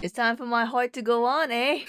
It's time for my heart to go on, eh?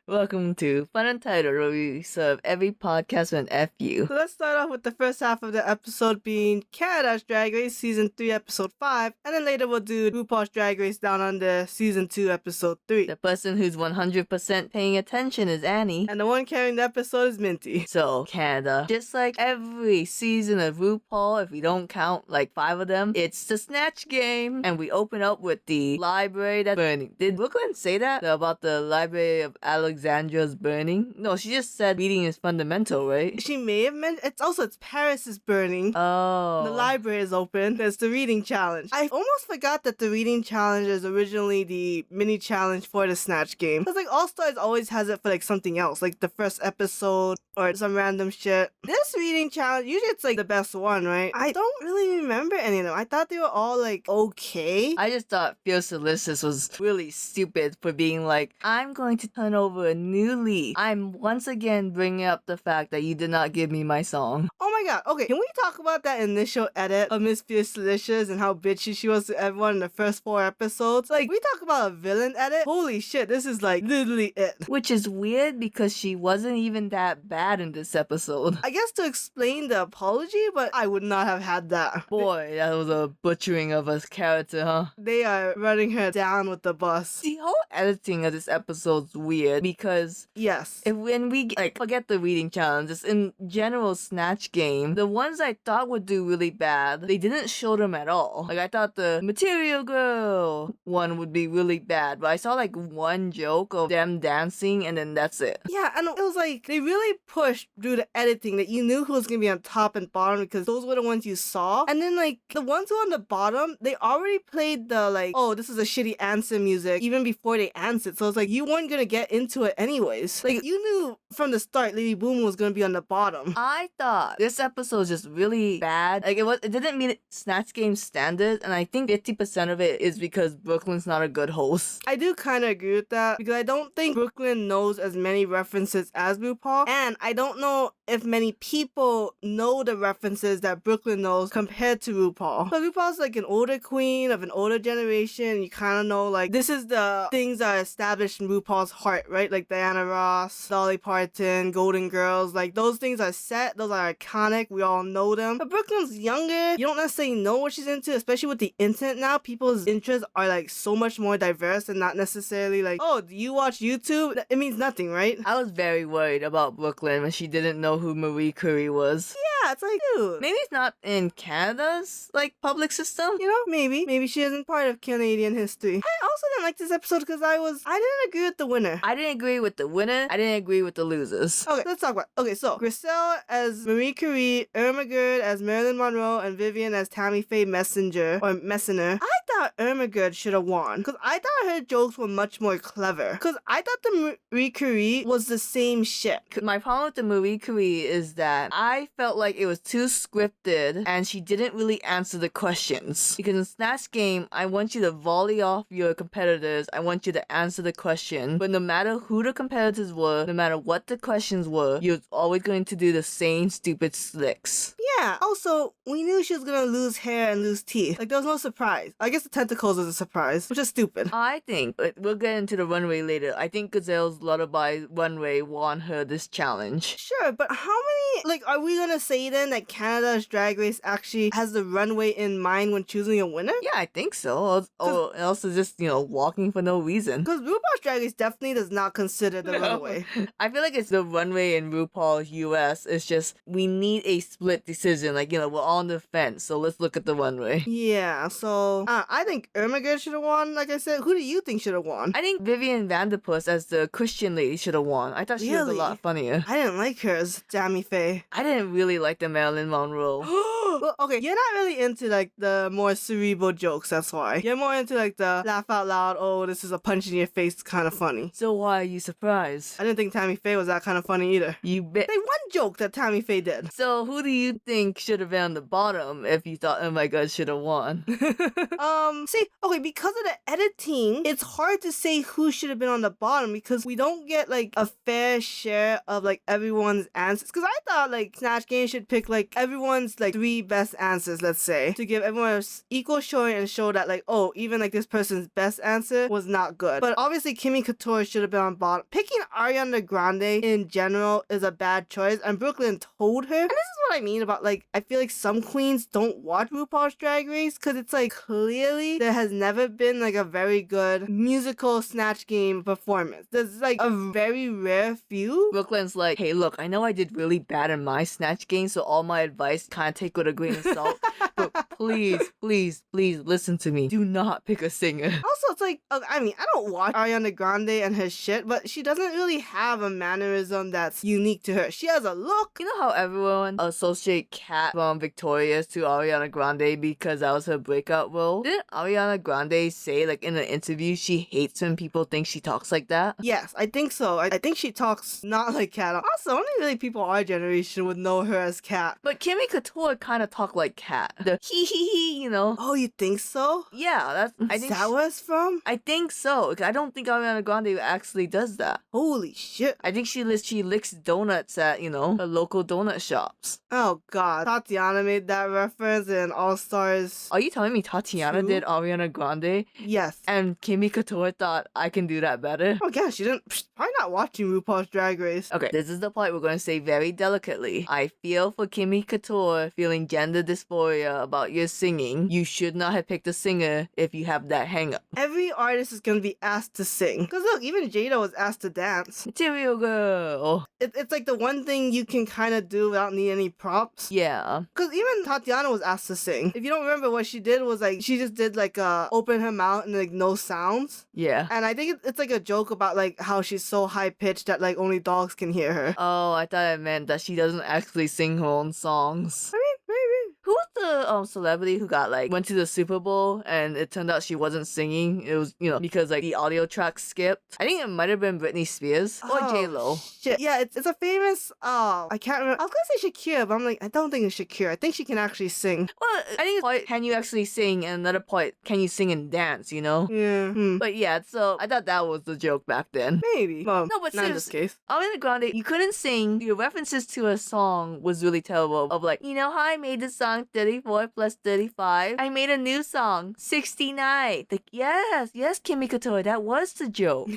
Welcome to FunUntitled, where we serve every podcast with an FU. So let's start off with the first half of the episode being Canada's Drag Race Season 3, Episode 5, and then later we'll do RuPaul's Drag Race Down Under Season 2, Episode 3. The person who's 100% paying attention is Annie. And the one carrying the episode is Minty. So, Canada, just like every season of RuPaul, if we don't count like 5 of them, it's the Snatch Game. And we open up with the library that's burning. Did Brooklyn say that? About the Library of Alexandra's burning? No, she just said reading is fundamental, right? She may have meant it's Paris is burning. Oh. The library is open. There's the reading challenge. I almost forgot that the reading challenge is originally the mini challenge for the Snatch Game. Because like All Stars always has it for like something else, like the first episode or some random shit. This reading challenge, usually it's like the best one, right? I don't really remember any of them. I thought they were all like okay. I just thought Fierce Delicious was really stupid for being like, I'm going to turn over a new leaf. I'm once again bringing up the fact that you did not give me my song. Oh my god, okay, can we talk about that initial edit of Miss Fierce Delicious and how bitchy she was to everyone in the first 4 episodes? Like, we talk about a villain edit? Holy shit, this is like literally it. Which is weird because she wasn't even that bad in this episode. I guess to explain the apology, but I would not have had that. Boy, that was a butchering of a character, huh? They are running her down with the bus. The whole editing of this episode's weird because yes, when we like forget the reading challenges, in general Snatch Game, the ones I thought would do really bad, they didn't show them at all. Like I thought the Material Girl one would be really bad, but I saw like one joke of them dancing and then that's it. Yeah, and it was like they really pushed through the editing that you knew who was gonna be on top and bottom because those were the ones you saw. And then like the ones who were on the bottom, they already played the like, oh, this is a shitty answer music even before they answered. So it's like you weren't gonna get into it anyways. Like you knew from the start Lady Boom was gonna be on the bottom. I thought this episode was just really bad. Like it didn't meet Snatch Game standards, and I think 50% of it is because Brooklyn's not a good host. I do kind of agree with that because I don't think Brooklyn knows as many references as RuPaul, and I don't know if many people know the references that Brooklyn knows compared to RuPaul. But RuPaul's like an older queen of an older generation. You kind of know like this is the things that are established in RuPaul's heart, right? Like Diana Ross, Dolly Parton, Golden Girls, like those things are set, those are iconic, we all know them. But Brooklyn's younger, you don't necessarily know what she's into, especially with the internet now. People's interests are like so much more diverse and not necessarily like, oh, do you watch YouTube? It means nothing, right? I was very worried about Brooklyn when she didn't know who Marie Curie was. Yeah, it's like, dude. Maybe it's not in Canada's like public system. You know, maybe she isn't part of Canadian history. I also didn't like this episode because I didn't agree with the winner. I didn't agree with the winner. I didn't agree with the losers. Okay, let's talk about it. Okay, so Griselle as Marie Curie, Irma Gerd as Marilyn Monroe, and Vivian as Tammy Faye Messenger. I thought Irma Gerd should have won because I thought her jokes were much more clever. Because I thought the Marie Curie was the same shit. My problem with the Marie Curie is that I felt like it was too scripted and she didn't really answer the questions. Because in Snatch Game, I want you to volley off your competitors. I want you to answer the question. But no matter who the competitors were, no matter what the questions were, you're always going to do the same stupid slicks. Yeah, also, we knew she was gonna lose hair and lose teeth. Like, there was no surprise. I guess the tentacles was a surprise, which is stupid. I think, but we'll get into the runway later, I think Gazelle's Lullaby runway won her this challenge. Sure, but how many, like, are we gonna say then that Canada's Drag Race actually has the runway in mind when choosing a winner? Yeah, I think so. Or else it's just, walking for no reason. Because RuPaul's Drag Race definitely does not consider the runway. I feel like it's the runway in RuPaul's US. It's just, we need a split decision. Like, we're on the fence, so let's look at the runway. Yeah, so, I think Irma Gerd should have won, like I said. Who do you think should have won? I think Vivian Vanderpuss as the Christian lady should have won. I thought she was a lot funnier. I didn't like her as Tammy Faye. I didn't really like the Marilyn Monroe. Well, okay, you're not really into, like, the more cerebral jokes, that's why. You're more into, like, the laugh out loud, oh, this is a punch in your face kind of funny. So why are you surprised? I didn't think Tammy Faye was that kind of funny either. You bet. They one joke that Tammy Faye did. So who do you think should have been on the bottom if you thought, oh my god, should have won? See, okay, because of the editing, it's hard to say who should have been on the bottom because we don't get, like, a fair share of, like, everyone's answers. Because I thought, like, Snatch Game should pick, like, everyone's, like, 3 best answers, let's say, to give everyone an equal showing and show that, like, oh, even like this person's best answer was not good. But obviously, Kimmy Couture should have been on bottom. Picking Ariana Grande in general is a bad choice, and Brooklyn told her. And this is what I mean about, like, I feel like some queens don't watch RuPaul's Drag Race because it's like clearly there has never been like a very good musical Snatch Game performance. There's like a very rare few. Brooklyn's like, hey, look, I know I did really bad in my Snatch Game, so all my advice kind of take with a grain of salt. But please, please, please listen to me. Do not pick a singer. Also, it's like, I mean, I don't watch Ariana Grande and her shit, but she doesn't really have a mannerism that's unique to her. She has a look. You know how everyone associate Kat from Victorious to Ariana Grande because that was her breakout role? Didn't Ariana Grande say, like, in an interview, she hates when people think she talks like that? Yes, I think so. I think she talks not like Kat. Also, only really people our generation would know her as Kat. But Kimmy Couture kind of talk like Kat. The hee, you know? Oh, you think so? Yeah, that's... I think Is that where it's from? I think so. I don't think Ariana Grande actually does that. Holy shit. I think she licks donuts at, you know, the local donut shops. Oh god. Tatiana made that reference in All Stars. Are you telling me Tatiana 2? did Ariana Grande? Yes. And Kimmy Couture thought I can do that better? Oh yeah, she didn't. Probably not watching RuPaul's Drag Race. Okay, this is the part we're going to say very delicately. I feel for Kimmy Couture feeling gender dysphoria about your singing. You should not have picked a singer if you have that hang up. Every artist is gonna be asked to sing. Because look, even Jada was asked to dance. Material girl. It's like the one thing you can kind of do without needing any props. Yeah. Because even Tatiana was asked to sing. If you don't remember, what she did was like, she just did like open her mouth and like no sounds. Yeah. And I think it's like a joke about like how she's so high pitched that like only dogs can hear her. Oh, I thought it meant that she doesn't actually sing her own songs. I mean, maybe. Who was the celebrity who got like went to the Super Bowl and it turned out she wasn't singing? It was, you know, because like the audio track skipped. I think it might have been Britney Spears or J-Lo. Shit. Yeah, it's a famous I can't remember. I was gonna say Shakira, but I'm like, I don't think it's Shakira. I think she can actually sing. Well, I think it's part, can you actually sing, and another part, can you sing and dance, you know? Yeah. But yeah, so I thought that was the joke back then. Maybe. Well, No, but not in this seriously, case. Ariana Grande, you couldn't sing. Your references to a song was really terrible. Of like, you know how I made the song 34 plus 35? I made a new song, 69. Like, yes, Kimmy Couture, that was the joke.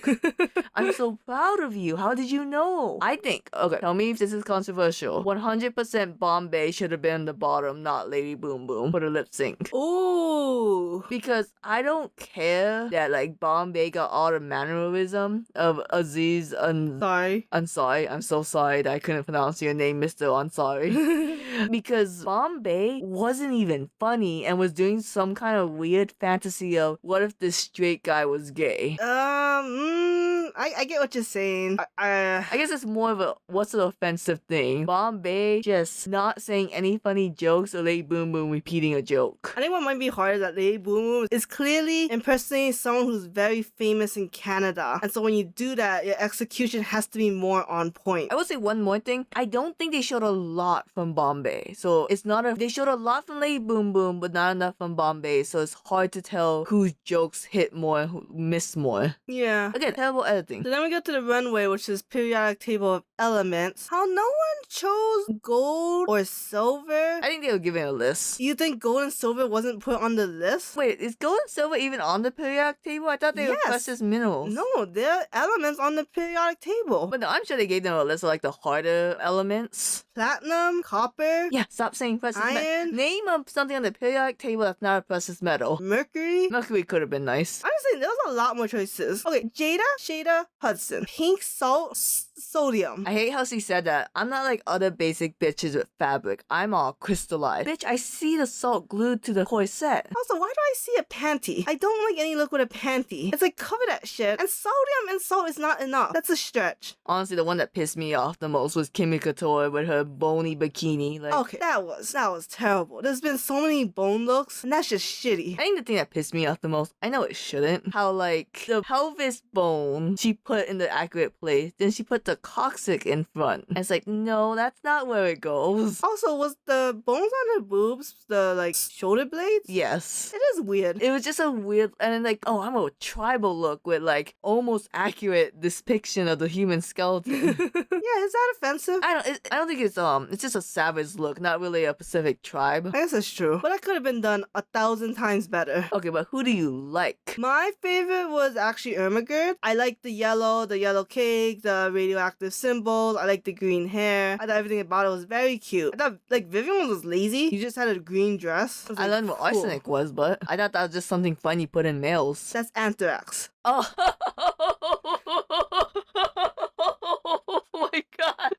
I'm so proud of you. How did you know? I think, okay, tell me if this is controversial. 100% Bombay should have been the bottom, not Lady Boom Boom, for the lip sync. Ooh. Because I don't care that like Bombay got all the mannerism of Aziz Sorry. Ansari. I'm so sorry that I couldn't pronounce your name, Mr. Ansari. Because Bombay wasn't even funny and was doing some kind of weird fantasy of what if this straight guy was gay. I get what you're saying. I guess it's more of a what's an offensive thing. Bombay just not saying any funny jokes or Lady Boom Boom repeating a joke. I think what might be hard is that Lady Boom Boom is clearly impersonating someone who's very famous in Canada. And so when you do that, your execution has to be more on point. I will say one more thing. I don't think they showed a lot from Bombay. So it's not they showed a lot from Lady Boom Boom, but not enough from Bombay. So it's hard to tell whose jokes hit more and who missed more. Yeah. Again, terrible editing. So then we go to the runway, which is periodic table of elements. How no one chose gold or silver? I think they were giving a list. You think gold and silver wasn't put on the list? Wait, is gold and silver even on the periodic table? I thought they were Yes. precious minerals. No, they're elements on the periodic table. But no, I'm sure they gave them a list of like the harder elements. Platinum, copper, Yeah, stop saying precious metal. Iron. Name something on the periodic table that's not a precious metal. mercury. Mercury could have been nice. Honestly, there was a lot more choices. Okay, Jada, Shada, Hudson. Pink salt, sodium. I hate how she said that. I'm not like other basic bitches with fabric. I'm all crystallized. Bitch, I see the salt glued to the corset. Also, why do I see a panty? I don't like any look with a panty. It's like, cover that shit. And sodium and salt is not enough. That's a stretch. Honestly, the one that pissed me off the most was Kimmy Couture with her bony bikini. Like, Okay, that was terrible. There's been so many bone looks, and that's just shitty. I think the thing that pissed me off the most, I know it shouldn't, how like the pelvis bone she put in the accurate place, then she put the coccyx in front. And it's like, no, that's not where it goes. Also, was the bones on her boobs the like shoulder blades? Yes. It is weird. It was just a weird, and then like, oh, I'm a tribal look with like almost accurate depiction of the human skeleton. Yeah, is that offensive? I don't think it's just a savage look, not really a Pacific tribe. I guess that's true. But that could have been done 1,000 times better. Okay, but who do you like? My favorite was actually Ermagerd. I liked the yellow cake, the radioactive symbols. I liked the green hair. I thought everything about it was very cute. I thought like Vivian was lazy. You just had a green dress. I learned what arsenic was, but I thought that was just something fun you put in males. That's anthrax. Oh. Oh my god.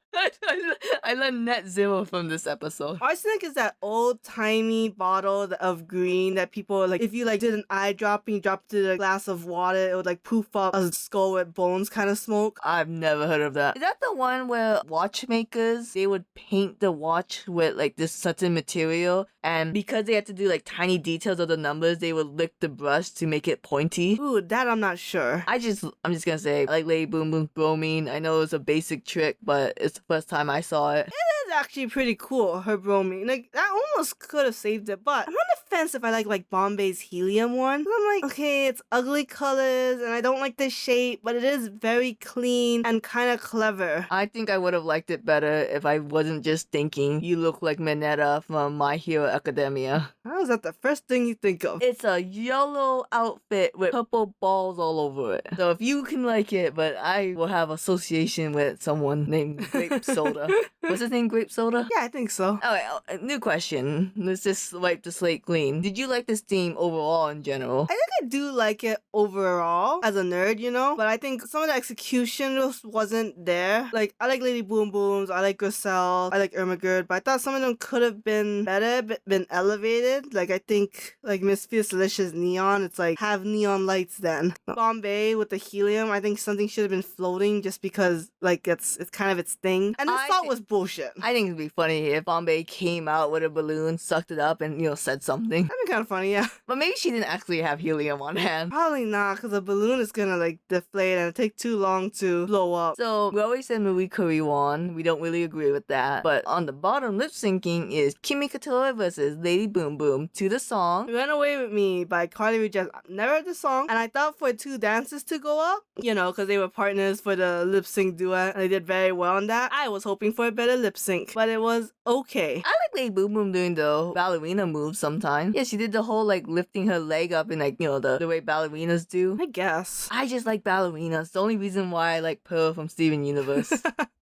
I learned net zero from this episode. Arsenic is that old-timey bottle of green that people like, if you like did an eye drop and you dropped it in a glass of water, it would like poof up a skull with bones kind of smoke. I've never heard of that. Is that the one where watchmakers, they would paint the watch with like this certain material, and because they had to do like tiny details of the numbers, they would lick the brush to make it pointy? Ooh, that I'm not sure. I'm just gonna say, I like Lady Boom Boom's bromine. I know it's a basic trick, but it's the first time I saw it. It is actually pretty cool, her bromine. Like, that almost could have saved it, but I'm on the fence if I like Bombay's helium one. I'm like, okay, it's ugly colors, and I don't like the shape, but it is very clean and kind of clever. I think I would have liked it better if I wasn't just thinking, you look like Mineta from My Hero Academia. How is that the first thing you think of? It's a yellow outfit with purple balls all over it. So if you can like it, but I will have association with someone named Grape Soda. What's his name, Grape Soda? Yeah, I think so. Alright, new question. Let's just wipe the slate clean. Did you like this theme overall in general? I think I do like it overall as a nerd, you know? But I think some of the execution just wasn't there. Like, I like Lady Boom Booms, I like Griselle, I like Ermagerd, but I thought some of them could have been better, been elevated. Like, I think, like, Miss Fierce Delicious Neon, it's like, have neon lights then. Bombay with the helium, I think something should have been floating just because, like, it's kind of its thing. And the salt was bullshit. I think it'd be funny if Bombay came out with a balloon, sucked it up, and, said something. That'd be kind of funny, yeah. But maybe she didn't actually have helium on hand. Probably not, because a balloon is gonna, like, deflate and take too long to blow up. So, we always said Marie Curie won. We don't really agree with that. But on the bottom lip syncing is Kimi Couture versus Lady Boom Boom to the song Run Away With Me by Carly Rae Jepsen. I've never heard the song, and I thought for two dances to go up, because they were partners for the lip sync duet, and they did very well on that. I was hoping for a better lip sync, but it was okay. I like Lady Boom Boom doing the ballerina moves sometimes. Yeah, she did the whole like lifting her leg up in like, the way ballerinas do. I guess. I just like ballerinas. The only reason why I like Pearl from Steven Universe.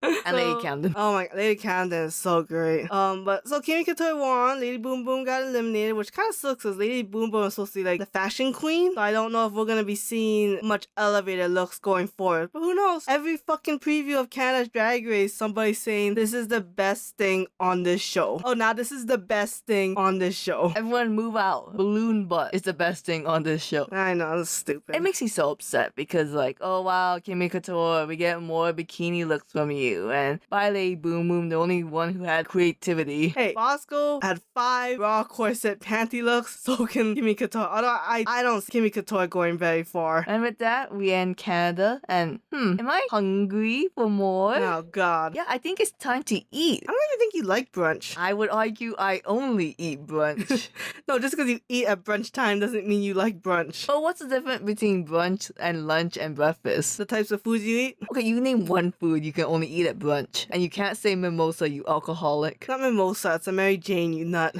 And Lady Camden. Oh my, Lady Camden is so great. But so Kimi Couture won, Lady Boom Boom got eliminated, which kind of sucks because Lady Boom Boom is supposed to be like the fashion queen. So I don't know if we're gonna be seeing much elevated looks going forward. But who knows? Every fucking preview of Canada's Drag Race, somebody's saying this is the best thing on this show. Oh, now this is the best thing on this show. Everyone move out. Balloon butt is the best thing on this show. I know, that's stupid. It makes me so upset because like, oh wow, Kimi Couture, we get more bikini looks from you. And by Lady Boom Boom, the only one who had creativity. Hey, Bosco had 5 raw corset panty looks, so can Kimi Couture. Although I don't see Kimi Couture going very far. And with that, we end Canada. And am I hungry for more? Oh god. Yeah, I think it's time to eat. I don't even think you like brunch. I would argue I only eat brunch. No, just because you eat at brunch time doesn't mean you like brunch. But what's the difference between brunch and lunch and breakfast? The types of foods you eat? Okay, you name one food you can only eat at brunch. And you can't say mimosa, you alcoholic. Not mimosa, it's a Mary Jane, you nut.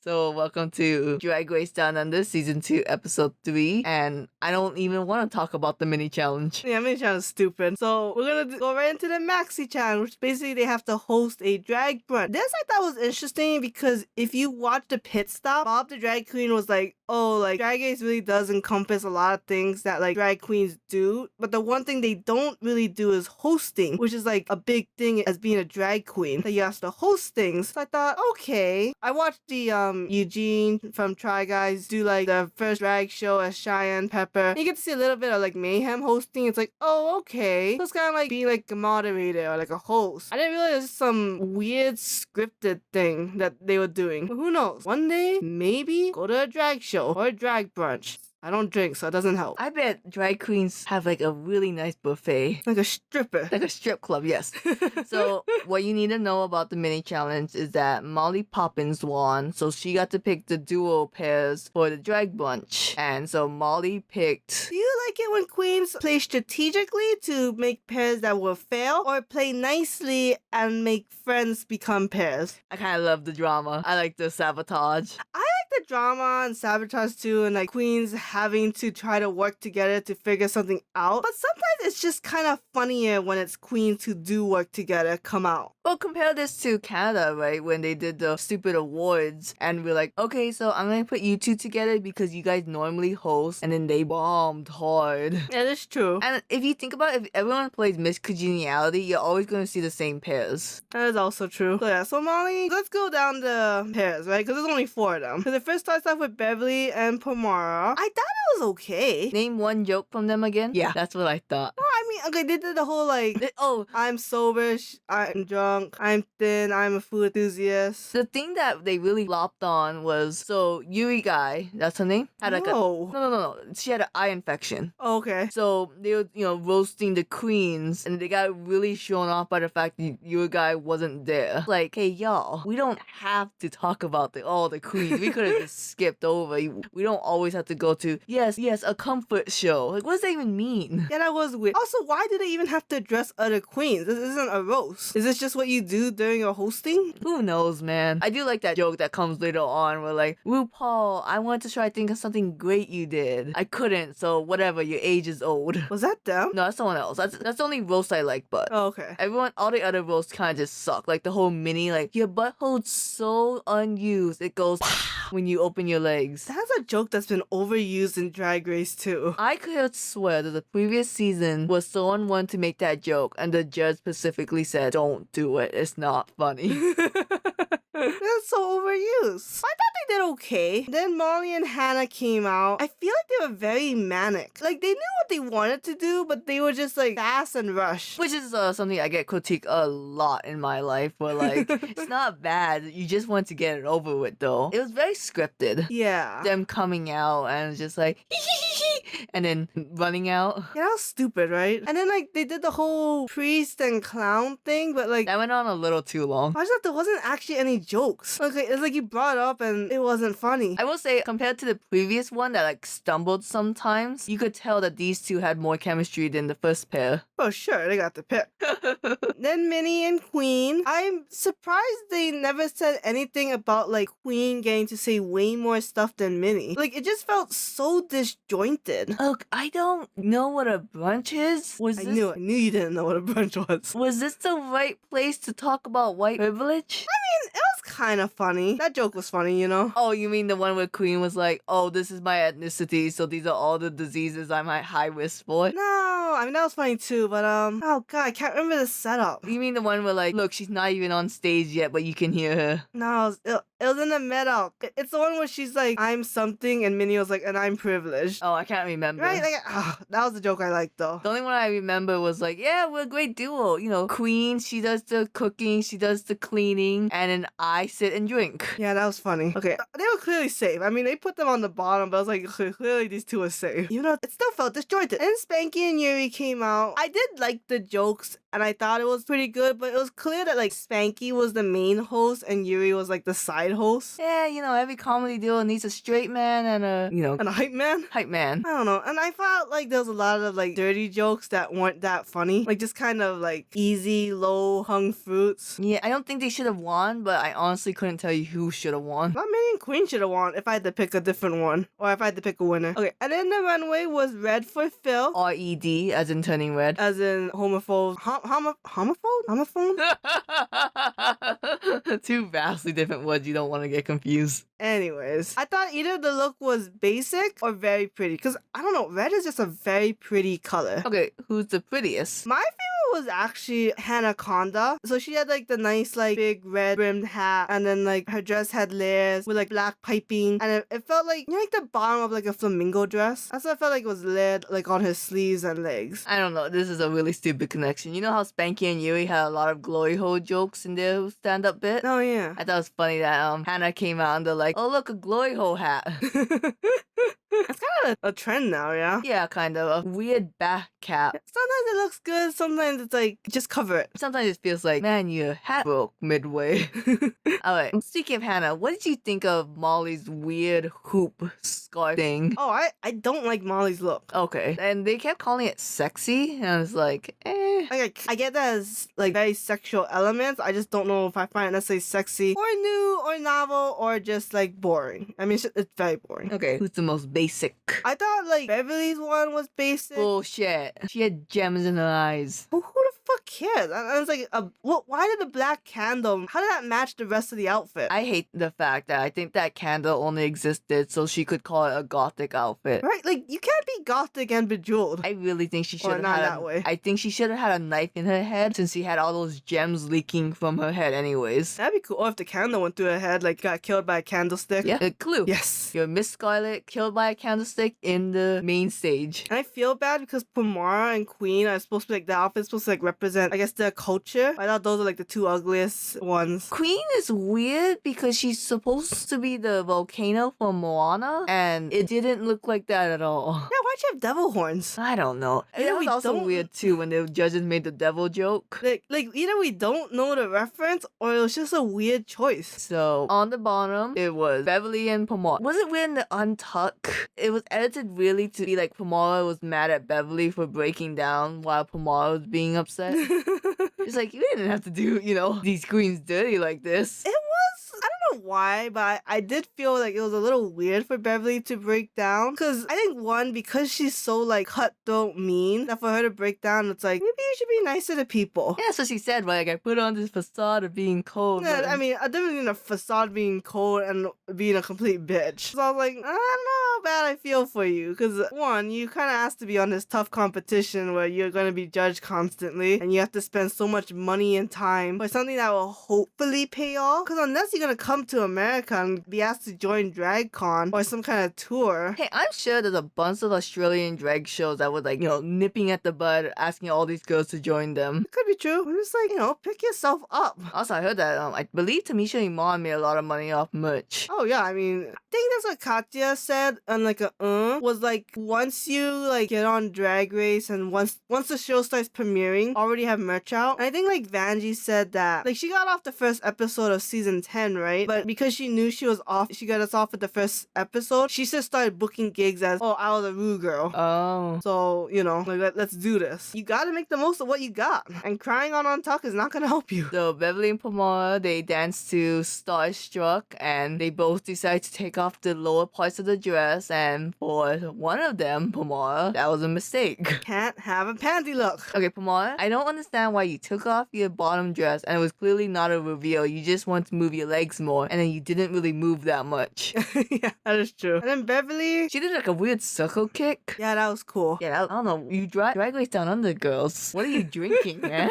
So, welcome to Drag Race Down Under, Season 2, Episode 3. And I don't even want to talk about the mini challenge. Yeah, mini challenge is stupid. So, we're gonna go right into the maxi challenge, which basically they have to host a drag brunch. This I thought was interesting because if you watch the pit stop, Bob the drag queen was like, oh, like, Drag Race really does encompass a lot of things that, like, drag queens do. But the one thing they don't really do is hosting, which is, like, a big thing as being a drag queen, that you have to host things. So I thought, okay. I watched the, Eugene from Try Guys do, like, the first drag show as Cheyenne Pepper. You get to see a little bit of, like, Mayhem hosting. It's like, oh, okay. So it's kind of like being, like, a moderator or, like, a host. I didn't realize it was some weird scripted thing that they were doing. But who knows? One day, maybe, go to a drag show or a drag brunch. I don't drink, so it doesn't help. I bet drag queens have like a really nice buffet. Like a stripper. Like a strip club, yes. So what you need to know about the mini challenge is that Molly Poppins won, so she got to pick the duo pairs for the drag brunch. And so Molly picked... Do you like it when queens play strategically to make pairs that will fail, or play nicely and make friends become pairs? I kind of love the drama. I like the sabotage. I like the drama and sabotage too, and like queens having to try to work together to figure something out. But sometimes it's just kind of funnier when it's queens who do work together come out. Well, compare this to Canada, right? When they did the stupid awards and we're like, okay, so I'm gonna put you two together because you guys normally host, and then they bombed hard. Yeah, that's true. And if you think about it, if everyone plays Miss Congeniality, you're always gonna see the same pairs. That is also true. So yeah, so Molly, let's go down the pairs, right? Because there's only 4 of them. So the first starts off with Beverly and Pomara. I thought it was okay. Name one joke from them again? Yeah, that's what I thought. Oh, I mean, okay, they did the whole like, Oh, I'm sober, I'm drunk, I'm thin, I'm a food enthusiast. the thing that they really lopped on was, so Yuri guy, that's her name, had like no, she had an eye infection. Oh, okay. So they were, roasting the queens, and they got really shown off by the fact that your guy wasn't there. Like, hey y'all, we don't have to talk about all the queens. We could have just skipped over. We don't always have to go to yes, a comfort show. Like, what does that even mean? Yeah, that was weird. Also, why do they even have to address other queens? This isn't a roast. Is this just what you do during your hosting? Who knows, man? I do like that joke that comes later on where like, RuPaul, I wanted to try to think of something great you did. I couldn't, so whatever, your age is old. Was that them? No, that's someone else. That's the only roast I like, but Oh, okay. all the other roasts kind of just suck. Like the whole mini, like, your butthole's so unused, it goes when you open your legs. That's a joke that's been overused in Drag Race too. I could swear that the previous season was someone wanted to make that joke, and the judge specifically said, don't do it, it's not funny. That's so overused. I thought they did okay. Then Molly and Hannah came out. I feel like they were very manic. Like they knew what they wanted to do, but they were just like fast and rushed. Which is something I get critiqued a lot in my life, where like, it's not bad, you just want to get it over with though. It was very scripted. Yeah. Them coming out and just like, and then running out. Yeah, that was stupid, right? And then like they did the whole priest and clown thing, but like That went on a little too long. I just thought there wasn't actually any jokes. Okay, it's like you brought it up and it wasn't funny. I will say, compared to the previous one that like stumbled sometimes, you could tell that these two had more chemistry than the first pair. Oh sure, they got the pick. Then Minnie and Queen. I'm surprised they never said anything about like Queen getting to say way more stuff than Minnie. Like it just felt so disjointed. Look, I don't know what a brunch is. I knew you didn't know what a brunch was. Was this the right place to talk about white privilege? It was kind of funny. That joke was funny, you know? Oh, you mean the one where Queen was like, oh, this is my ethnicity, so these are all the diseases I'm at high risk for? No, I mean that was funny too, but oh god, I can't remember the setup. You mean the one where like, look, she's not even on stage yet, but you can hear her? No, it was in the middle. It's the one where she's like, I'm something, and Minnie was like, and I'm privileged. Oh, I can't remember. Right? Like, that was the joke I liked though. The only one I remember was like, yeah, we're a great duo. Queen, she does the cooking, she does the cleaning, and then I sit and drink. Yeah, that was funny. Okay, they were clearly safe. I mean, they put them on the bottom, but I was like, clearly these two are safe. Even though it still felt disjointed. And Spanky and Yuri came out. I did like the jokes, and I thought it was pretty good, but it was clear that like Spanky was the main host and Yuri was like the side host. Yeah, every comedy duo needs a straight man and And a hype man? hype man. I don't know. And I felt like there was a lot of like dirty jokes that weren't that funny. Like just kind of like easy, low hung fruits. Yeah, I don't think they should have won, but I honestly couldn't tell you who should have won. Not Minnie and Queen should have won if I had to pick a different one. Or if I had to pick a winner. Okay, and then the runway was red for Phil. R-E-D, as in turning red. As in homophobe. Homophone? Homophone? Two vastly different words, you don't want to get confused. Anyways, I thought either the look was basic or very pretty. Because, I don't know, red is just a very pretty color. Okay, who's the prettiest? My favorite was actually Hanaconda. So she had like the nice like big red brimmed hat, and then like her dress had layers with like black piping, and it felt like like the bottom of like a flamingo dress. That's what I felt like was layered like on her sleeves and legs. I don't know, this is a really stupid connection. You know how Spanky and Yuri had a lot of glory hole jokes in their stand-up bit? Oh yeah. I thought it was funny that Hannah came out and they're like, oh look, a glory hole hat. It's kind of a trend now, yeah? Yeah, kind of. A weird back cap. Sometimes it looks good, sometimes it's like, just cover it. Sometimes it feels like, man, your hat broke midway. Alright, speaking of Hannah, what did you think of Molly's weird hoop scarf thing? Oh, I don't like Molly's look. Okay. And they kept calling it sexy, and I was like, eh. Like, I get that as like very sexual elements. I just don't know if I find it necessarily sexy or new or novel or just like boring. I mean, it's very boring. Okay, who's the most basic? I thought like Beverly's one was basic. Bullshit. She had gems in her eyes. Who the fuck cares? I was like, why did the black candle? How did that match the rest of the outfit? I hate the fact that I think that candle only existed so she could call it a gothic outfit. Right? Like, you can't be gothic and bejeweled. I really think she should Or have not had that way. I think she should have had a knife in her head since she had all those gems leaking from her head anyways. That'd be cool. Or if the candle went through her head, like got killed by a candlestick. Yeah, a clue. Yes. You're Miss Scarlet killed by a candlestick in the main stage. And I feel bad because Pomara and Queen are supposed to be like, the outfit's supposed to like represent, I guess, their culture. I thought those are like the two ugliest ones. Queen is weird because she's supposed to be the volcano from Moana, and it didn't look like that at all. Yeah, why'd you have devil horns? I don't know. Either It was we also don't- weird too when the judges made the devil joke. Like either we don't know the reference or it was just a weird choice. So on the bottom, it was Beverly and Pomara. Was it weird in the untuck? It was edited really to be like Pomara was mad at Beverly for breaking down while Pomara was being upset. It's like, you didn't have to do, these queens dirty like this. It was, I don't know why, but I did feel like it was a little weird for Beverly to break down. Because I think, one, because she's so like cutthroat mean, that for her to break down, it's like, maybe you should be nicer to people. Yeah, so she said, like, I put on this facade of being cold. Yeah, but- I mean, a difference between a facade being cold and being a complete bitch. So I was like, I don't know how bad I feel for you. Because, one, you kind of asked to be on this tough competition where you're going to be judged constantly and you have to spend so much money and time for something that will hopefully pay off. Because unless you're going to come to America and be asked to join DragCon or some kind of tour. Hey, I'm sure there's a bunch of Australian drag shows that were like, nipping at the bud, asking all these girls to join them. It could be true. I'm just like, pick yourself up. Also, I heard that, I believe Tamisha Iman made a lot of money off merch. Oh yeah, I mean, I think that's what Katya said on like was like, once you like get on Drag Race and once the show starts premiering, already have merch out. And I think like Vanjie said that like she got off the first episode of season 10, right? But because she knew she was off, she got us off at the first episode. She just started booking gigs as, I was a Rue girl. Oh. So, like, let's do this. You gotta make the most of what you got. And crying on Tuck is not gonna help you. So Beverly and Pomara, they danced to Starstruck, and they both decided to take off the lower parts of the dress, and for one of them, Pomara, that was a mistake. Can't have a panty look. Okay, Pomara, I don't understand why you took off your bottom dress, and it was clearly not a reveal. You just want to move your legs more, and then you didn't really move that much. Yeah, that is true. And then Beverly, She did like a weird circle kick. yeah, that was cool. Yeah, I don't know. You drag race down under, girls. What are you drinking, man?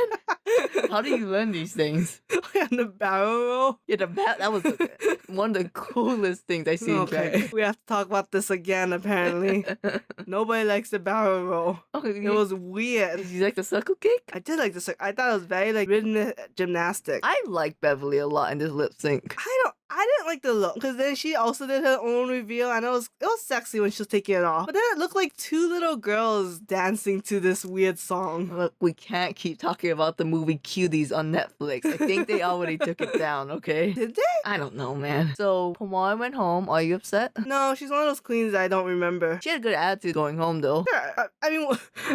How do you learn these things? And the barrel roll. Yeah, that was one of the coolest things I see in drag. Okay, we have to talk about this again, apparently. Nobody likes the barrel roll. Oh, It was weird. Did you like the circle kick? I did like this. I thought it was very like rhythmic gymnastic. I like Beverly a lot in this lip sync. I didn't like the look because then she also did her own reveal and it was sexy when she was taking it off. But then it looked like two little girls dancing to this weird song. Look, we can't keep talking about the movie Cuties on Netflix. I think they already took it down, okay? Did they? I don't know, man. So, Pomara went home. Are you upset? No, she's one of those queens I don't remember. She had a good attitude going home, though. Sure, I mean,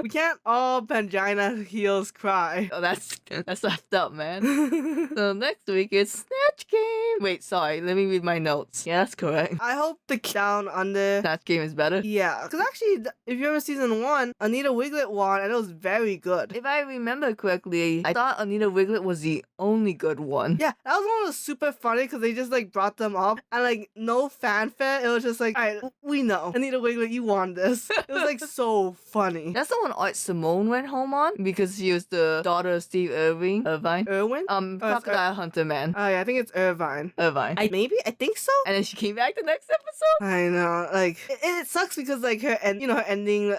we can't all Pangina heels cry. Oh, that's effed up, man. So next week it's Snatch Game. Wait, sorry. Let me read my notes. Yeah, that's correct. I hope the down under. Snatch Game is better. Yeah, because actually, if you remember season 1, Anita Wiglet won and it was very good. If I remember correctly, I thought Anita Wiglet was the only good one. Yeah, that was one that was super funny because they just like brought them up and like no fanfare. It was just like, alright, we know. Anita Wiglet, you won this. It was like so funny. That's the one Art Simone went home on because she was the daughter of Steve Irvine. Irwin? Crocodile Hunter man. Yeah, I think it's Irvine. Irvine. I think so. And then she came back the next episode. I know, like it sucks because like her her ending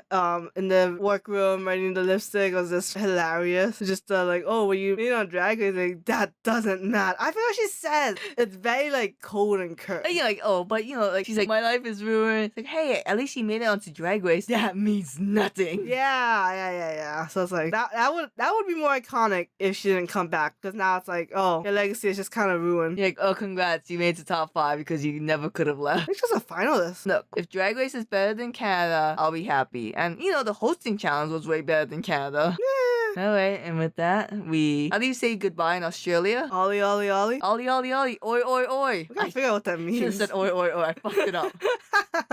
in the workroom writing the lipstick was just hilarious. Just like, oh, were you on Drag Race? Like, that doesn't matter. I forgot what she says. It's very like cold and curt. And you're like, oh, but like she's like, my life is ruined. It's like, hey, at least she made it onto Drag Race. That means nothing. Yeah. So it's like that would be more iconic if she didn't come back, because now it's like, oh, your legacy is just kind of ruined. You're like, oh, congrats, you made it to top 5 because you never could have left. I think she's a finalist. Look, if Drag Race is better than Canada, I'll be happy. And the hosting challenge was way better than Canada. Alright, and with that, how do you say goodbye in Australia? Ollie, ollie, ollie. Ollie, ollie, ollie. Oi, oi, oi. We gotta figure out what that means. Should have said oi, oi, oi. I fucked it up.